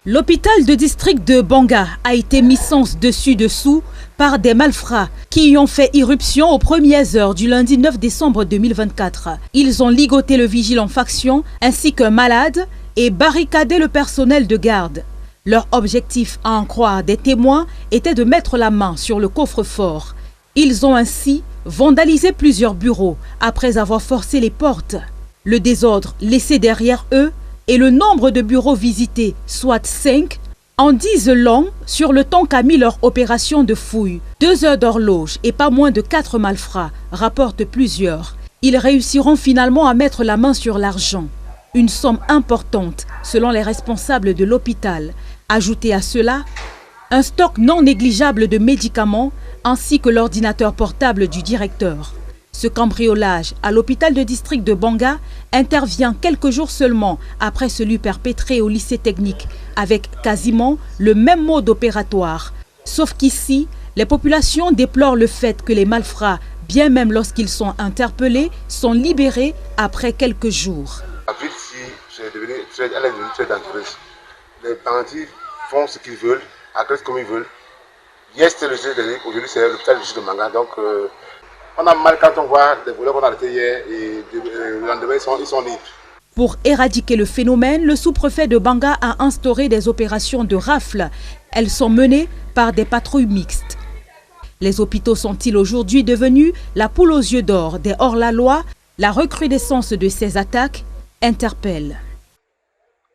L'hôpital de district de Banga a été mis sens dessus-dessous par des malfrats qui y ont fait irruption aux premières heures du lundi 9 décembre 2024. Ils ont ligoté le vigile en faction ainsi qu'un malade et barricadé le personnel de garde. Leur objectif, à en croire des témoins, était de mettre la main sur le coffre-fort. Ils ont ainsi vandalisé plusieurs bureaux après avoir forcé les portes. Le désordre laissé derrière eux et le nombre de bureaux visités, soit 5, en disent long sur le temps qu'a mis leur opération de fouille. 2 heures d'horloge et pas moins de 4 malfrats, rapportent plusieurs. Ils réussiront finalement à mettre la main sur l'argent. Une somme importante, selon les responsables de l'hôpital. Ajouté à cela, un stock non négligeable de médicaments ainsi que l'ordinateur portable du directeur. Ce cambriolage à l'hôpital de district de Banga intervient quelques jours seulement après celui perpétré au lycée technique avec quasiment le même mode opératoire. Sauf qu'ici, les populations déplorent le fait que les malfrats, bien même lorsqu'ils sont interpellés, sont libérés après quelques jours. La ville ici, elle est devenue très dangereuse. Les bandits font ce qu'ils veulent, agressent comme ils veulent. Hier c'était le lycée technique, aujourd'hui c'est l'hôpital de Banga. Donc on a mal quand on voit des voleurs qu'on a arrêtés hier et le lendemain ils sont libres. Pour éradiquer le phénomène, le sous-préfet de Banga a instauré des opérations de rafle. Elles sont menées par des patrouilles mixtes. Les hôpitaux sont-ils aujourd'hui devenus la poule aux yeux d'or des hors-la-loi? La recrudescence de ces attaques interpelle.